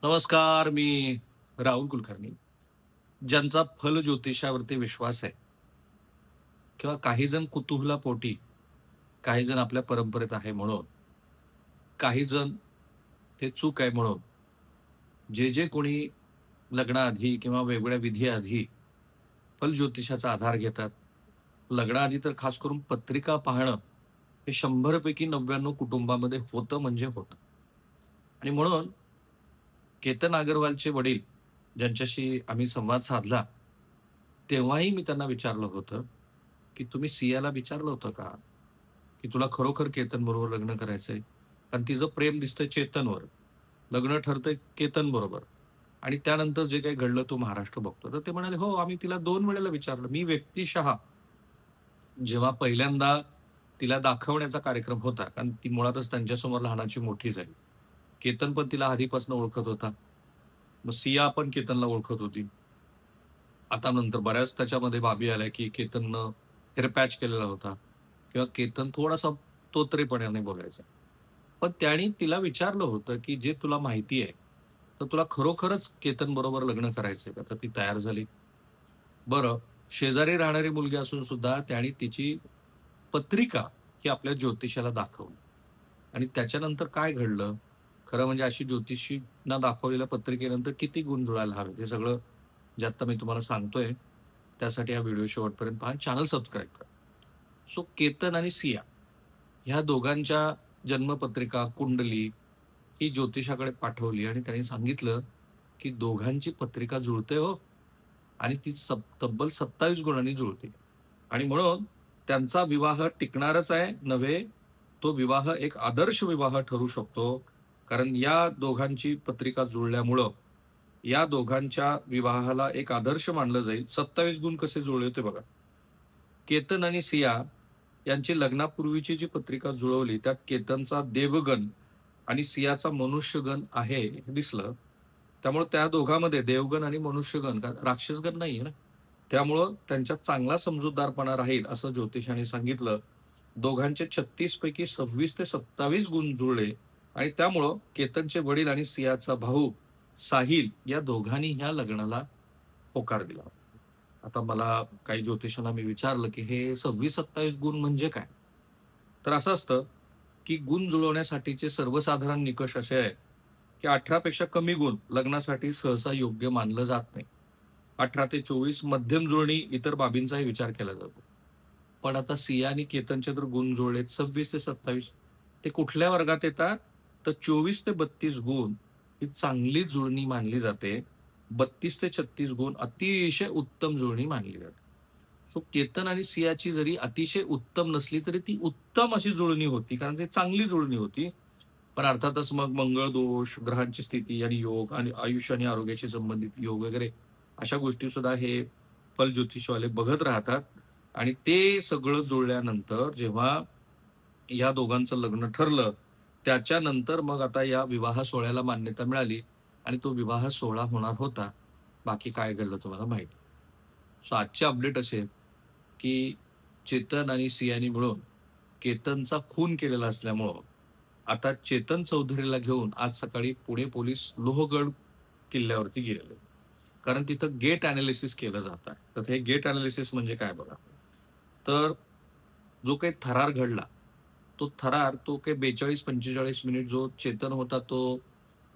नमस्कार. मी राहुल कुलकर्णी. ज्यांचा फल ज्योतिषावरती विश्वास आहे किंवा काही जण कुतूहलापोटी, काही जण आपल्या परंपरेत आहे म्हणून, काही जण ते चूक आहे म्हणून, जे कोणी लग्नाआधी किंवा वेगवेगळ्या विधीआधी फल ज्योतिषाचा आधार घेतात. लग्नाआधी तर खास करून पत्रिका पाहणं हे 100 पैकी 99 कुटुंबामध्ये होतं म्हणजे होतं. आणि म्हणून केतन अगरवालचे वडील ज्यांच्याशी आम्ही संवाद साधला, तेव्हाही मी त्यांना विचारलं होतं, की "तुम्ही सियाला विचारलं होतं का, की तुला खरोखर केतनबरोबर लग्न करायचंय? कारण तिचं प्रेम दिसतंय चेतनवर. लग्न ठरतंय केतनबरोबर आणि त्यानंतर जे काही घडलं तो महाराष्ट्र बघतो." तर ते म्हणाले, "हो, आम्ही तिला 2 वेळेला विचारलं." मी व्यक्तिशः जेव्हा पहिल्यांदा तिला दाखवण्याचा कार्यक्रम होता, कारण ती मुळातच त्यांच्यासमोर लहानाची मोठी झाली. केतन पण तिला आधीपासून ओळखत होता. मग सिया पण केतनला ओळखत होती. आता नंतर बऱ्याच त्याच्यामध्ये बाबी आल्या, की केतननं हेअर पॅच केलेला होता किंवा केतन थोडासा तोतरेपणाने बोलायचा. पण त्यानी तिला विचारलं होतं, की "जे तुला माहिती आहे, तर तुला खरोखरच केतनबरोबर लग्न करायचंय का?" तर ती तयार झाली. बरं, शेजारी राहणारी मुलगी असून सुद्धा त्याने तिची पत्रिका ही आपल्या ज्योतिषाला दाखवली आणि त्याच्यानंतर काय घडलं? खरं म्हणजे अशी ज्योतिषींना दाखवलेल्या पत्रिकेनंतर किती गुण जुळायला हवेत, हे सगळं जे आत्ता मी तुम्हाला सांगतोय, त्यासाठी हा व्हिडिओ शेवटपर्यंत पहा. चॅनल सबस्क्राईब करा. सो केतन आणि सिया ह्या दोघांच्या जन्मपत्रिका, कुंडली ही ज्योतिषाकडे पाठवली आणि त्यांनी सांगितलं, की दोघांची पत्रिका जुळते हो आणि ती तब्बल 27 गुणांनी जुळते आणि म्हणून त्यांचा विवाह टिकणारच आहे नव्हे, तो विवाह एक आदर्श विवाह ठरू शकतो. कारण या दोघांची पत्रिका जुळल्यामुळं, या दोघांच्या विवाहाला एक आदर्श मानलं जाईल. 27 गुण कसे जुळले ते बघा. केतन आणि सिया यांची लग्नापूर्वीची जी पत्रिका जुळवली, त्यात केतनचा देवगण आणि सियाचा मनुष्यगण आहे हे दिसलं. त्यामुळे त्या दोघांमध्ये देवगण आणि मनुष्यगण राक्षसगण नाहीये ना. त्यामुळं त्यांच्यात चांगला समजूतदारपणा राहील असं ज्योतिषाने सांगितलं. दोघांचे 36 पैकी 26 ते 27 गुण जुळले आणि त्यामुळं केतनचे वडील आणि सियाचा भाऊ साहिल या दोघांनी ह्या लग्नाला होकार दिला. आता मला काही ज्योतिषांना मी विचारलं, की हे 26-27 गुण म्हणजे काय? तर असं असतं, की गुण जुळवण्यासाठीचे सर्वसाधारण निकष असे आहेत, की 18 पेक्षा कमी गुण लग्नासाठी सहसा योग्य मानलं जात नाही. 18 ते 24 मध्यम जुळणी इतर बाबींचाही विचार केला जातो. पण आता सिया आणि केतनचे तर गुण जुळलेत 26 ते 27. ते कुठल्या वर्गात येतात? तर 24 ते 32 गुण ही चांगली जुळणी मानली जाते. 32 ते 36 गुण अतिशय उत्तम जुळणी मानली जाते. सो केतन आणि सियाची जरी अतिशय उत्तम नसली, तरी ती उत्तम अशी जुळणी होती, कारण ती चांगली जुळणी होती. पण अर्थातच मग मंगळ दोष, ग्रहांची स्थिती आणि योग आणि आयुष्य आणि आरोग्याशी संबंधित योग वगैरे अशा गोष्टी सुद्धा हे फलज्योतिषवाले बघत राहतात आणि ते सगळं जुळल्यानंतर जेव्हा या दोघांचं लग्न ठरलं, त्याच्यानंतर मग आता या विवाह सोहळ्याला मान्यता मिळाली आणि तो विवाह सोहळा होणार होता. बाकी काय घडलं तुम्हाला माहिती आहे. सो आजचे अपडेट असे आहेत, की चेतन आणि सियानी मिळून केतनचा खून केलेला असल्यामुळं, आता चेतन चौधरीला घेऊन आज सकाळी पुणे पोलीस लोहगड किल्ल्यावरती गेलेले. कारण तिथं गेट एनालिसिस केलं जात आहे. तर हे गेट एनालिसिस म्हणजे काय बघा. तर जो काही थरार घडला, तो थरार तो काही 42-45 मिनिट जो चेतन होता तो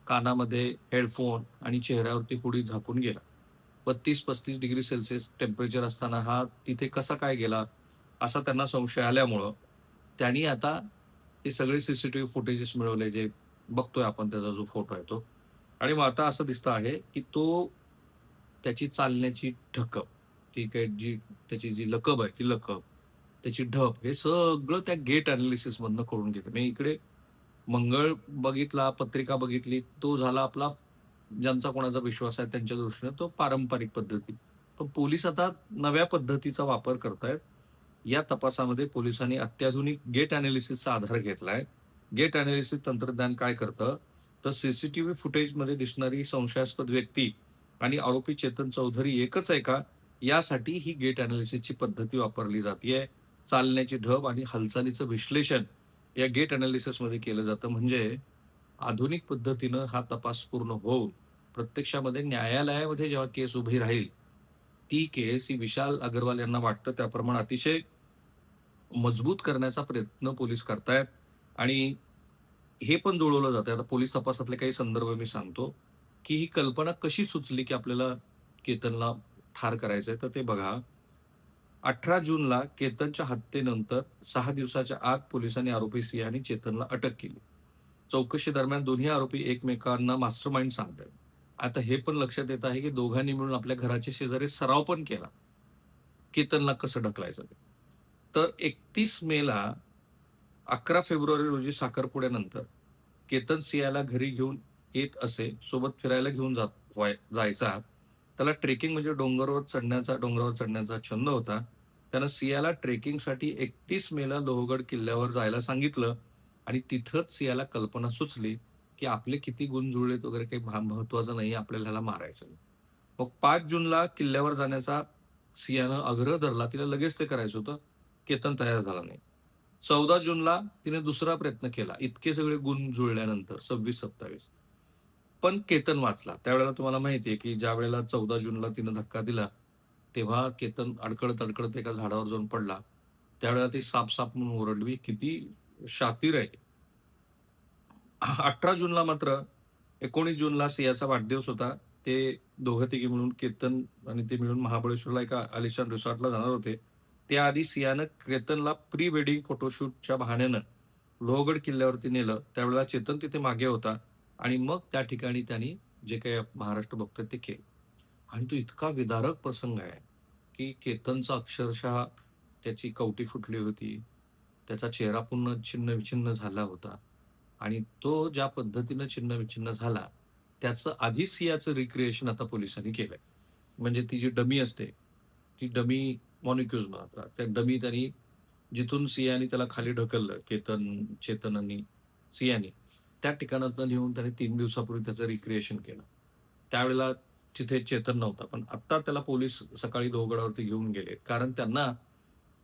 कानामध्ये हेडफोन आणि चेहऱ्यावरती हुडी झाकून गेला. 32-35 डिग्री सेल्सिअस टेम्परेचर असताना हा तिथे कसा काय गेला? असा त्यांना संशय आल्यामुळं त्यांनी आता ते सगळे सीसीटीव्ही फुटेजेस मिळवले जे बघतोय आपण त्याचा जो फोटो आहे तो. आणि मग आता असं दिसतं आहे, की तो त्याची चालण्याची ढकप, ती काही जी त्याची जी लकब आहे, ती लकब, त्याची ढब हे सगळं त्या गेट एनालिसिसमधनं कळून घेतं. म्हणजे इकडे मंगळ बघितला, पत्रिका बघितली, तो झाला आपला ज्यांचा कोणाचा विश्वास आहे त्यांच्या दृष्टीने तो पारंपरिक पद्धती. पण पोलिस आता नव्या पद्धतीचा वापर करतायत. या तपासामध्ये पोलिसांनी अत्याधुनिक गेट एनालिसिसचा आधार घेतलाय. गेट एनालिसिस तंत्रज्ञान काय करतं, तर सीसीटीव्ही फुटेजमध्ये दिसणारी संशयास्पद व्यक्ती आणि आरोपी चेतन चौधरी एकच आहे का? यासाठी ही गेट एनालिसिसची पद्धती वापरली जातीये. चालण्याची ढब आणि हालचालीचं विश्लेषण या गेट एनालिसिसमध्ये केलं जातं. म्हणजे आधुनिक पद्धतीनं हा तपास पूर्ण होऊन प्रत्यक्षामध्ये न्यायालयामध्ये जेव्हा केस उभी राहील, ती केस ही विशाल अग्रवाल यांना वाटतं त्याप्रमाणे अतिशय मजबूत करण्याचा प्रयत्न पोलीस करतायत आणि हे पण जुळवलं जातंय. आता पोलीस तपासातले काही संदर्भ मी सांगतो, की ही कल्पना कशी सुचली, की आपल्याला केतनला ठार करायचंय. तर ते बघा, 18 जूनला केतनच्या हत्येनंतर 6 दिवसाच्या आत पोलिसांनी आरोपी सिया आणि चेतनला अटक केली. चौकशी दरम्यान दोन्ही आरोपी एकमेकांना मास्टरमाइंड सांगतायत. आता हे पण लक्षात येत आहे, की दोघांनी मिळून आपल्या घराच्या शेजारी सराव पण केला. केतनला कसं ढकलायचं ते. तर 31 मेला 11 फेब्रुवारी रोजी साखरपुड्यानंतर केतन सियाला घरी घेऊन येत असे. सोबत फिरायला घेऊन जायचा. त्याला ट्रेकिंग म्हणजे डोंगरावर चढण्याचा छंद होता. त्यानं सियाला ट्रेकिंगसाठी 31 मेला लोहगड किल्ल्यावर जायला सांगितलं आणि तिथंच सियाला कल्पना सुचली, की आपले किती गुण जुळलेत वगैरे काही महत्त्वाचं नाही. आपल्याला ह्याला मारायचं नाही. मग 5 जूनला किल्ल्यावर जाण्याचा सियानं आग्रह धरला. तिला लगेच ते करायचं होतं. केतन तयार झाला नाही. 14 जूनला तिने दुसरा प्रयत्न केला. इतके सगळे गुण जुळल्यानंतर 26-27 पण केतन वाचला. त्यावेळेला तुम्हाला माहिती आहे, की ज्यावेळेला 14 जूनला तिनं धक्का दिला, तेव्हा केतन अडकळत-अडकळत एका झाडावर जाऊन पडला. त्यावेळेला ती साप-साप म्हणून ओरडली. किती शातीर आहे. 18 जूनला मात्र 19 जूनला सियाचा वाढदिवस होता. ते दोघं-तिघी मिळून केतन आणि ते मिळून महाबळेश्वरला एका आलिशान रिसॉर्टला जाणार होते. त्याआधी सियानं केतनला प्री वेडिंग फोटोशूटच्या बहाण्यानं लोहगड किल्ल्यावरती नेलं. त्यावेळेला चेतन तिथे मागे होता आणि मग त्या ठिकाणी त्यांनी जे काही महाराष्ट्र बघतोय ते केलं. आणि तो इतका विदारक प्रसंग आहे, की केतनचा अक्षरशः त्याची कवटी फुटली होती. त्याचा चेहरा पूर्ण छिन्न-विछिन्न झाला होता. आणि तो ज्या पद्धतीनं छिन्न-विछिन्न झाला, त्याचं आधी सियाचं रिक्रिएशन आता पोलिसांनी केलंय. म्हणजे ती जी डमी असते, ती डमी मॉनिक्युज म्हणतात. त्या डमी त्यांनी जिथून सियाने त्याला खाली ढकललं, चेतन आणि सियाने, त्या ठिकाणातनं नेऊन त्याने 3 दिवसापूर्वी त्याचं रिक्रिएशन केलं. त्यावेळेला तिथे चेतन नव्हता. पण आत्ता त्याला पोलीस सकाळी लोहगडावरती घेऊन गेले. कारण त्यांना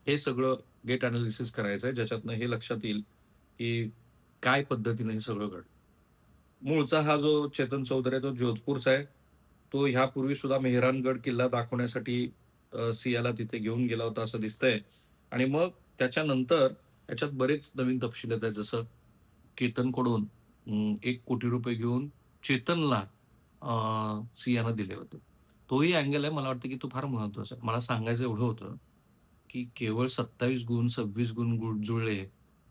हे सगळं गेट एनालिसिस करायचं आहे, ज्याच्यातनं हे लक्षात येईल, की काय पद्धतीने हे सगळं घडलं. मूळचा हा जो चेतन चौधरी आहे, तो जोधपूरचा आहे. तो ह्यापूर्वी सुद्धा मेहरानगड किल्ला दाखवण्यासाठी सियाला तिथे घेऊन गेला होता असं दिसतंय. आणि मग त्याच्यानंतर याच्यात बरेच नवीन तपशील येत आहेत. जसं केतनकडून ₹1,00,00,000 घेऊन चेतनला सियानं दिले होते. तोही अँगल आहे. मला वाटतं की तो फार महत्त्वाचा आहे. मला सांगायचं एवढं होतं, की केवळ 27 गुण, 26 गुण जुळले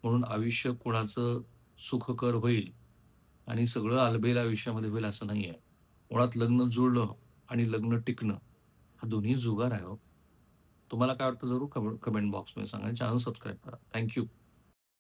म्हणून आयुष्य कोणाचं सुखकर होईल आणि सगळं आलबेल आयुष्यामध्ये होईल असं नाहीये. मुळात लग्न जुळलं आणि लग्न टिकणं हा दोन्ही जुगार आहे हो. तुम्हाला काय वाटतं जरूर कमेंट बॉक्समध्ये सांगा आणि चॅनल सबस्क्राईब करा. थँक